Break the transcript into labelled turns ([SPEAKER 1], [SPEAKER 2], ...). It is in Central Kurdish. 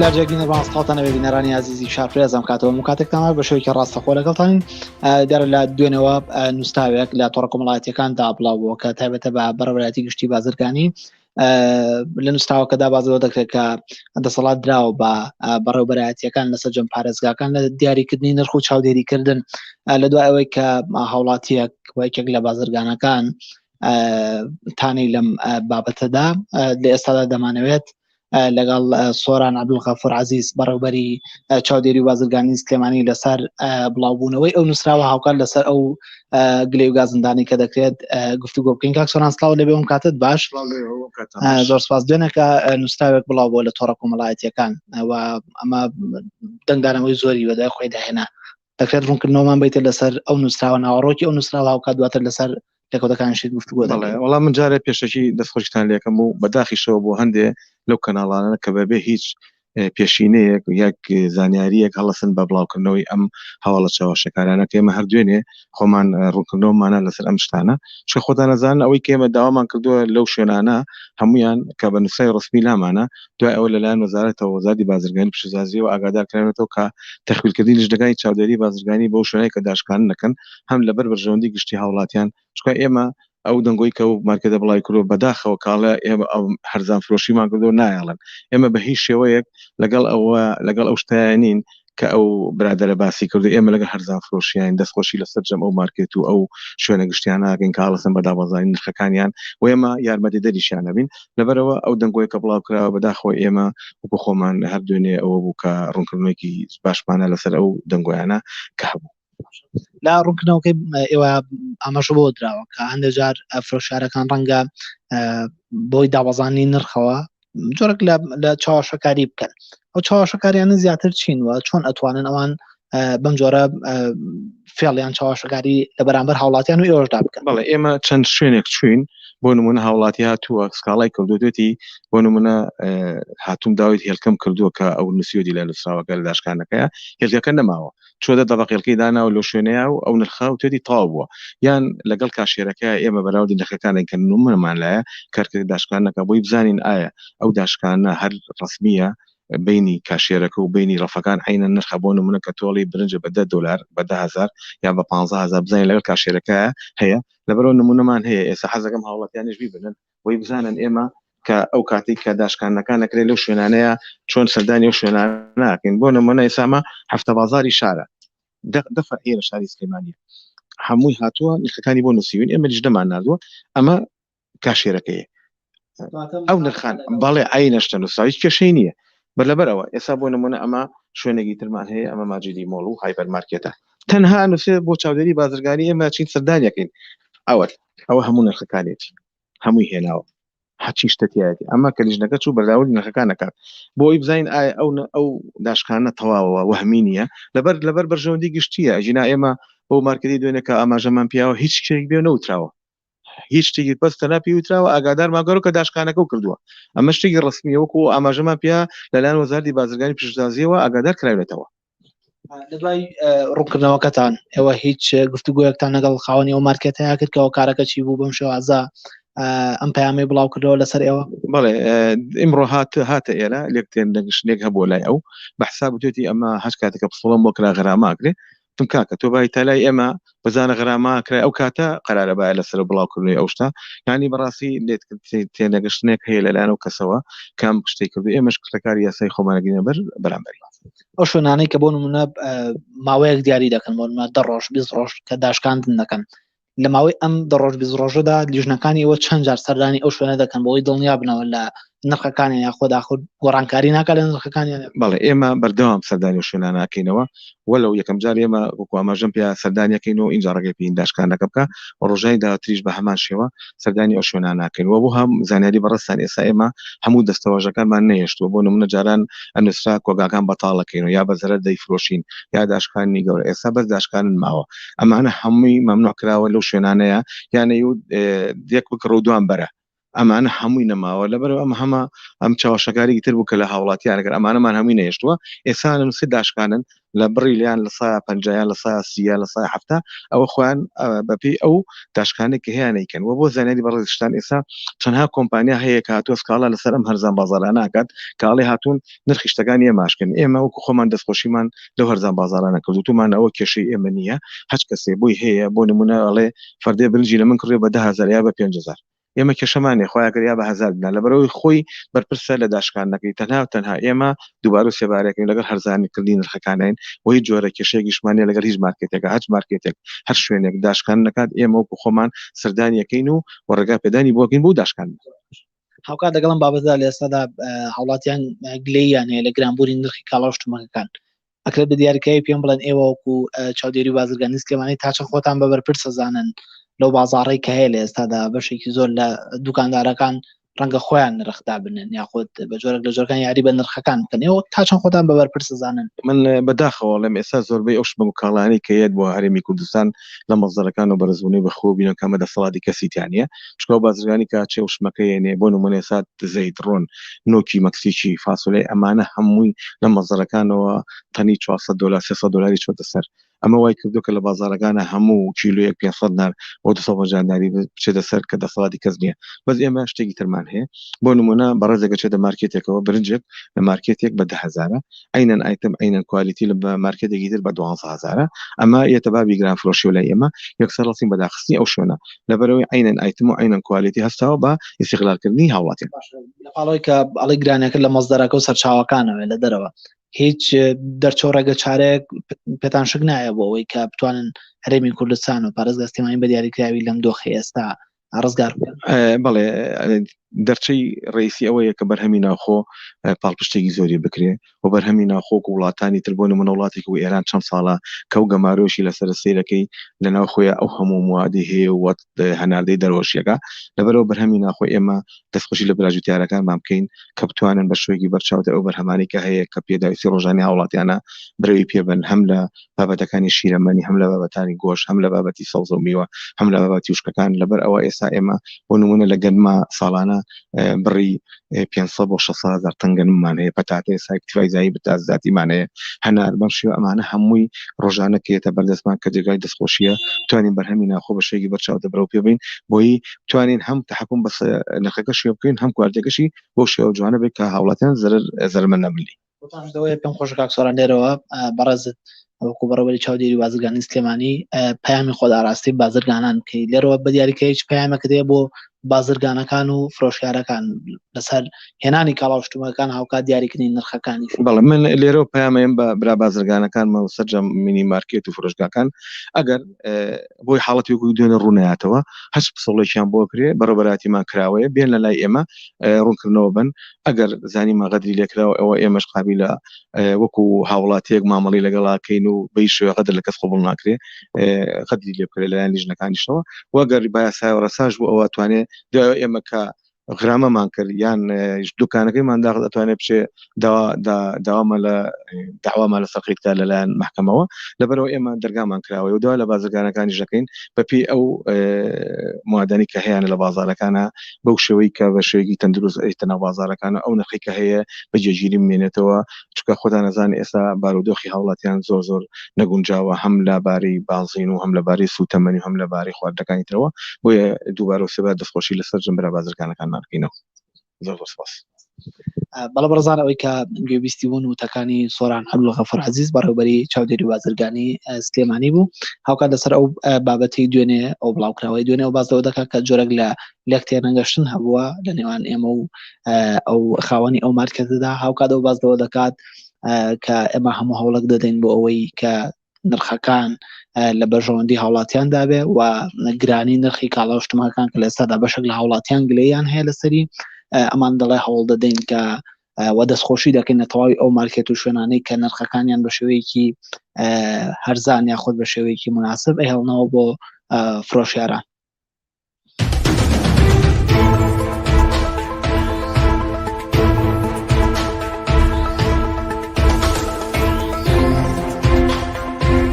[SPEAKER 1] لا جاگین ڕاستەڵتەنە ببینەرانی عزیزی شارفرێزم کاتەوە مکاتێکتانە بە شوەیەکی ڕاستەخۆ لەگەڵتان دیارە لە دوێنەوە نووساوێک لە تۆڕە کۆمەڵایەتیەکاندا بڵاوبووە کە تایبەتە بە بەڕێوەبەتی گشتی بازرگانی لە نووسراوەکەدا بازەوە دەکرێت کە دەسەڵات دراوە بە بەڕێوەبەرایەتیەکان لەسەر جەم پارێزگاکان لە دیاریکردنی نرخ و چاودێریکردن لە دوای ئەوەی کە هاوڵاتیەک یەکێک لە بازرگانەکان تانەی لەم بابەتەدا لە ئێستادا دەمانەوێت لەگەڵ سۆران عەبدولغەفور عەزیز بەڕێوەبەری چاودێری و بازرگانی سلێمانی لەسەر بڵاوبوونەوەی ئەو نووسراوە هاوکات لەسەر ئەو گلەی و گازندانی کە دەکرێت گفتوگۆ بکەین. کاک سۆران سڵاو لەبێ ئەم کاتت باش. زۆر سپاس. دوێنێکە نووسراوێک بڵاوبووە لە تۆڕە کۆمەڵایەتیەکان و ئەمە دەنگدانەوەی زۆری بەدوای خۆی داهێنا. دەکرێت ڕوونکردنەوەمان بیتە لەسەر ئەو نووسراوە ناوەڕۆکی ئەو نووسراوە هاوکات دواتر لەسەر لەکەوتەکانشی گفتوگۆ دەکەین.
[SPEAKER 2] وەڵام من جارێ پێشەکی دەستخۆشتان لێکم و بەداخیشەوە بۆ هەندێ لەو کەناڵانە کە بەبێ هیچ پێشینەیەک یەک زانیاریەک هەڵەسن بە بڵاوکردنەوەی ئەم هەواڵە چاوەشەکارانە کە ئێمە هەردوێنێ خۆمان ڕوونکردنەوەمانە لەسەر ئەم شتانە چ خۆتان نەزانن ئەوەی کە ئێمە داوامان کردووە لەو شوێنانە هەمویان کە بە نووسای ڕسمی لامانە دوای ئەوە لەلایەن وەزارەتەوە وەزارەتی بازرگانی پشتیوازیەوە ئاگادارکراوێتەوە کە تەخویلکردنی لژنەکانی چاودێری بازرگانی بەو شوێنەی کە داشکان نەکەن هەم لەبەر بەرژەوەندی گشتی هاوڵاتیان چکە ئێمە ئەو دەنگۆی کە و مارکەتە بڵای کردو بەداخەوە کاڵە ئێمە ئەو هەرزان فرۆشیمان کردو نایڵن ئێمە بە هیچ شێوەیەک لەگەڵ ئەو شتایانین کە ئەو برادرە باسی کردو ئێمە لەگە هەرزان فرۆشیان دەستخۆشی لەسەر جەم ئەو مارکێت و ئەو شوێنە گشتیان ناگەین کاڵەسن بەدابەزانی نرخەکانیان و ئێمە یارمەتی دەریشیانە بین لەبەرەوە ئەو دەنگۆی کە بڵاو کراوە بەداخەوە ئێمە وەکو خۆمان هەردوێنێ ئەوە بوو کە ڕوونکردنێکی باشمانە لەسەر ئەو دەنگۆیانە کە هەبوو.
[SPEAKER 1] لا ڕوونکردنەوەکەی ئێوە ئاماژە بۆ درراوە کە هەندێک جار فرۆشارەکان ڕەنگە بۆی دابەزانی نرخەوە جۆرەك لە چاوەشەکاری بکەن ئەو چاوەشەکاریانە زیاتر چینوە چۆن ئەتوانن ئەوان بەم جۆرە فێڵیان چاوەشەکاری لە بەرامبەر هاوڵاتیان و ئێوەشدا بکەن.
[SPEAKER 2] بەڵێ ئێمە چەند شوێنێک چوین بۆ نمونە هاوڵاتی هاتووە سکاڵای کردوێتی بۆ نمونە هاتووم داویت هێلکەم کردووە کە ئەو نووسیۆدی لە نووسراوەکە لە داشکانەکەیە هێلکەکە نەماوە چۆدە دەبقێلکەی داناوە لەو شوێنەیە و ئەو نرخە و تێتی تاو بووە یان لەگەڵ کاشێرەکە ئێمە بەراودی نرخەکانێک کە نومەمان لایە کارکرد داشکانەکە بۆی بزانین ئایا ئەو داشکانە هەر ڕسمیە بینی کاشێرەکە و بینی ڕەفەکان عینە نرخە بۆ نمونە کە تۆڵی برنجە بە $10 بە 10,000 یا بە 15,000 بزانین لەگەڵ کاشێرەکە هەیە لەبەرەوە نمونەمان هەیە ئێستا حەزەکەم هاوڵاتیانش بیبنن بۆی بزانن ئێمە کە ئەو کاتی کە داشکانەکان نەکرێت لەو شوێنانەیە چۆن سەردانی ئەو شوێنانە ناکەین بۆ نمونە ئێسامە هەفتە بازاری شارە دەفعە لە شاری سلێمانیە هەمووی هاتووە نرخەکانی بۆ نووسیوین ئێمە لیژنەمان نادووە ئەمە کاشێرەکەیە ئەو نرخان باڵێ ئاینەشتە نووساوی کێشەی نییە بەرەبەرەوە ئێستا بۆ نمونە ئەمە شوێنێکی ترمان هەیە ئەمە ماجدی مۆڵ و هایپەر مارکێتە تەنها نووسێ بۆ چاودێری بازرگانی ئێمە چین سەردانیەکەین ئەوە هەموو نرخەکانێتی هەمووی هێناوە هەچی شتەتیایەتی ئەمە کە لیژنەکە چوو بەرداوری نرخەکانەکات بۆی بزین ئایا ئەو داشکانە تەواوەوە وەهمی نییە لەبەر بەرژەوەندی گشتیە ژینا ئێمە بۆ مارکەتی دوێنێ کە ئاماژەمان پیاوە هیچ شتێک بێ نەوتراوە هیچ شتێکی بەستە ناپی وتراوە ئاگادار ماگەڕ کە داشکانەکە و کردووە ئەمە شتێکی ڕسمیە وەکو ئاماژەمان پیا لەلایەن وەزارەتی بازرگانی پشتیوازیەوە ئاگادار کراوێتەوە.
[SPEAKER 1] لە دوای ڕوونکردنەوەکەتان ئێوە هیچ گفتوگۆیەکتان لەگەڵ خاوەنی ئەو مارکێتەیە کرد کەەوە کارەکە چی بوو بەم شێوازە ئەم پەیامی بڵاو کردەوە لەسەر ئێوە؟
[SPEAKER 2] بەڵێ ئیمڕۆ هاتە ئێرە لێکتێن دەنگشتێک هەبوو لای ئەو بەحساب توێتی ئەمە هەش کاتێکە پسڵم بۆ کرا غەراماکرێ تم کاکە تۆ بای تالای ئێمە بزانە غەراما کرا ئەو کاتە قەرارە باە لەسەر بڵاوکردنی ئەو شتە یانی بەڕاستی لێت تێنەگەشتنێک هەیە لەلایەن ئەو کەسەوە کام شتێک کردو ئێمەش کتەکاری یاسای خۆمانەگرینە بەرامبەری
[SPEAKER 1] ئەو شوێنانەی کە بۆ نمونە ماوەیەک دیاری دەکەن بۆ نمونە 10 ڕۆژ 20 ڕۆژ کە داشکاندن دەکەن لە ماوەی ئەم 10 ڕۆژ 20 ڕۆژەدا لیژنەکانی ئەوە چەند جار سەردانی ئەو شوێنە دەکەن بۆی دڵنیا بنەوە لە نرخەکانی یاخۆداخود گۆڕانکاری ناکات لە نرخەکانیان.
[SPEAKER 2] بەڵێ ئێمە بەردەوام سەردانی شوێنە ناکەینەوە وەلو یەکەم جار ئێمە وەکو ئاماژەم پێ سەردانیەکەینەوە اینجا ڕێگەی پێین داشکانەکە بکە ڕۆژای داواتریش بە هەمان شێوە سەردانی ئەو شوێنە ناکەینەوە بۆ هەم زانیاری بەڕستان ئێستا ئێمە هەموو دەستەواژەکانمان نەهێشتووە بۆ نمونە جاران ئەنووسرا کۆگاکان بەتاڵەکەینەوە یا بەزەرە دەیفرۆشین یا داشکانی گەورە ئێستا بەس داشکانن ماوە ئەمانە هەمووی مەمنوع کراوە لەو شوێنانەیە یانە یەک بکڕ و دوان بەرە ئەمانە هەمووی نەماوە لەبەر ئەم هەمە ئەم چاوەشەکاری تر بوو کە لە هاوڵاتیانەکە ئەمانەمان هەمووی نەهێشتووە ئێستا لە نووسی داشکانن لە بڕی لیان لە 150 لە 130 لە 170 ئەوە خۆیان بەپێی ئەو داشکانێک کە هەیەیکەن و بۆ زانیاری بەڕێزشتان ئێستا چەندها کۆمپانیا هەیە کە هاتووە سکاڵا لەسەر ئەم هەرزان بازارانە ناکات کاڵێ هاتوون نرخی شتەکانی ئێماشکن ئێمە وەکو خۆمان دەستخۆشیمان لەو هەرزان بازارانە کردوتومان ئەوە کێشەی ئێمە نییە هەچ کەسێ بۆی هەیە بۆ نمونە ئەڵێ فەردێ بلجی لە من کڕێ بە 10,000 یا بە 5,000 ئێمە کێشەمانێ خۆیاگەر یا بە 1000 بنا لەبەرەوەی خۆی بەرپرسە لە داشکانەکەی تەنها ئێمە دووبارە سێبارەکەین لەگەڵ هەرزانی کردی نرخەکانین وی جۆرە کێشەیەکیشمانێ لەگەڵ هیچ مارکێتێکە هەچ مارکێتێک هەر شوێنێک داشکان نکات ئێمە وەکو خۆمان سەردانیەکەین و وەڕێگا پێدانی بۆکەین بۆ داشکان
[SPEAKER 1] هاوکات لەگەڵم بابەتدا لە ئێستادا هاوڵاتیان گلەییانەیە لە گرانبووری نرخی کاڵاشتومەکەکان ئەکرێت بە دیاریکایی پێم بڵێن ئێوە وەکو چاودێری بازرگانی سلێمانی تا چەند خۆتان بە بەرپرسە زانن لەو بازاڕی کە هەیە لە ئێستادا بەشێکی زۆر لە دوکاندارەکان ڕەنگە خۆیان نرخدا بنن یاخود بە جۆرەك لە جۆرەکان یاری بە نرخەکان بکەن ئێوە تا چەند خۆتان بە بەرپرسە زانن
[SPEAKER 2] من بەداخەوە لەم ئێستا زۆربەی ئەو شتە کاڵانی کە هەیە بۆ هەرێمی کوردستان لە مەزەرەکان و بەرزبوونی بەخۆ بینن کەمە دەسەڵاتی کەسیتیانە چکە بازرگانی کە چێ شمەکەیێنێ بۆ نمونە ئێستا زەیت ڕۆن نۆکی مەکسیکی فاسولەی ئەمانە هەمووی لە مەزەرەکانەوە تەنی 400 دلار 300 دلاری چۆتە سەر ئەمە وای کردو کە لە بازارەکانە هەموو کیلویەک 500 دینار بۆ 250 دیناری بچێتە سەر کە دەسەڵاتی کەس نییە بەس ئێمە شتێکی ترمان هەیە بۆ نمونە بەڕێزێکە چێتە مارکێتێکەوە برنجێک لە مارکێتێک بە 10,000 ئەینەن ئایتم ئەینەن کوالیتی لە مارکێتێکی تر بە 12,000 ئەمە یەتەبابی گران فرۆشی و لای ئێمە یەکسەر ڕاستین بەداخستنی ئەو شوێنە لەبەرەوەی ئەینەن ئایتم و ئەینەن کوالیتی هەستاوە بە ئیستیغلالکردنی هاوڵاتیان
[SPEAKER 1] لەپاڵەوەی کە ئەڵی گرانەکە لە مەزدەرەکە و سەرچاوەکانەوە لە دەرەوە هیچ دەرچۆ ڕێگە چارەیەک پێتان شک نایە بۆ ئەوەی کە بتوانن هەرێمی کوردستان و پارێزگای سلێمانی بە دیاریکراوی لەم دۆخی ئێستا ڕزگار بکەن
[SPEAKER 2] بەڵێ دەرچەی ڕئیسی ئەوەیە کە بەرهەمی ناوخۆ پاڵپشتێکی زۆری بکرێ و بەرهەمی ناوخۆک و وڵاتانی تر بۆ نمونە وڵاتێک و ئێران چەند ساڵە کە و گەمارۆشی لەسەر سیرەکەی لە ناوخۆیە ئەو هەموو موادی هەیە و هەناردەی دەرۆشیەکە لەبەرەوە بەرهەمی ناوخۆ ئێمە دەستخۆشی لە براژوتیارەکانمان بکەین کە بتوانن بە شوێکی بەرچاوتە ئەو بەرهەمانی کە هەیە کە پێداویستی ڕۆژانی هاوڵاتیانە برەوی پێبن هەم لە بابەتەکانی شیرەمەنی هەم لە بابەتانی گۆش هەم لە بابەتی سەوز و میوە هەم لە بابەتی وشکەکان لەبەر ئەوە ئێستا ئێمە بۆ نمونە لە گەنما ساڵانە بڕی 500 بۆ 600,000 تەنگەنممان هەیە پەتاتێ سایکتیفای زایی بتازاتیمان هەیە هەنار بەشی ئەمانە هەمووی ڕۆژانە کێتە بەردەستمان کە جێگای دەستخۆشیە توانین بەرهەمی ناخۆ بە شێکی بەرچاو دەبرەوە پێبین بۆی توانین هەم تحکم بە نرخەکە شێ بکەین هەم کواردەکەشی بۆ شێوە جوانە بێت کە هاوڵاتیان زەرمەند نەبلی
[SPEAKER 1] پێم خۆش کاکسۆران لێرەوە بەڕێزت وەکو بەڕێوەبەری چاودێری بازرگانی سلێمانی پەیامی خۆداڕاستی بازرگانان کەی لێرەوە بە دیاریکە هیچ پەیامێک دێ بۆ بازرگانەکان و فرۆشیارەکان لەسەر هێنانی کاڵاوشتومەکان هاوکات دیاریکردنی نرخەکانی
[SPEAKER 2] بەڵێ من لێرەوە پەیامەیەم بە برا بازرگانەکانمە و سەرجەم مینی مارکێت و فرۆشگاکان ئەگەر بۆی حاڵەتی وەکوی دوێنە ڕوونەیاتەوە هەچ پسەڵێکیان بۆ کرێ بەڕێوەبەراتیمان کراوەیە بێن لە لای ئێمە ڕوونکردنەوە بن ئەگەر زانیمە غەدری لێکراوە ئەوە ئێمەش قابلە وەکو هاوڵاتیەک مامەڵی لەگەڵاکەین و بەی شوێ غەدر لە کەس قبول ناکرێ غەدری لێ بکرێ لەلایەن لیژنەکانیشەوە وەگەر بایاسای و ڕەساژ بوو ئەوە توانێت ئێمە کە غرامەمان کرد یان دوکانەکەیمان داخل دەتوانێت بچێ داوامە لە داوامە لە سەقیتکە لەلایەن محکەمەوە لەبەرەوە ئێمە دەرگامان کراوە و دوای لە بازرگانەکانی ژەکەین بەپێی ئەو موادانی کە هەیە لە بازارەکانە بەو شێوەی کە بە شێوەیەکی تەندروست ئەیتەنە بازارەکانە ئەو نرخی کە هەیە بەجێگیری بمێنێتەوە چکە خۆتان نەزانێت ئێستا بارودۆخی هاوڵاتیان زۆر نەگونجاوە هەم لەبارەی بازین و هەم لەبارەی سوتەمەنی و هەم لەبارەی خواردەکانی ترەوە بۆیە دووبارە سێبار دەستخۆشی لەسەر جنبرە بازرگانەکانمان بکەینەوە زۆر سپاس
[SPEAKER 1] بەڵە بەرزان ئەوەی کە گوێبیستی بوون وتەکانی سۆران عەبدولغەفور عەزیز بەڕێوەبەری چاودێری بازرگانی سلێمانی بوو هاوکات لەسەر ئەو بابەتی دوێنێ ئەو بڵاوکراوەی دوێنێ و بازەوە دەکات کە جۆرەك لە لێک تێنەگەشتن هەبووە لە نێوان ئێمە و ئەو خاوەنی ئەو مارکێتدا هاوکات ئەو بازەوە دەکات کە ئێمە هەموو هەوڵک دەدەین بۆ ئەوەی کە نرخەکان لە بەژەوەندی هاوڵاتیان دابێ و گرانی نرخی کاڵاوشتومەکان کە لە ئێستادا بەشێک لە هاوڵاتیان گلەییان هەیە لەسەری ئەمان دەڵێ هەوڵ دەدەین کە و دەستخۆشی دەکەین لە تەواوی ئەو مارکێت و شوێنانەی کە نرخەکانیان بە شێوەیەکی هەرزان یاخود بە شێوەیەکی مناسب ئەهێڵنەوە بۆ فرۆشیاران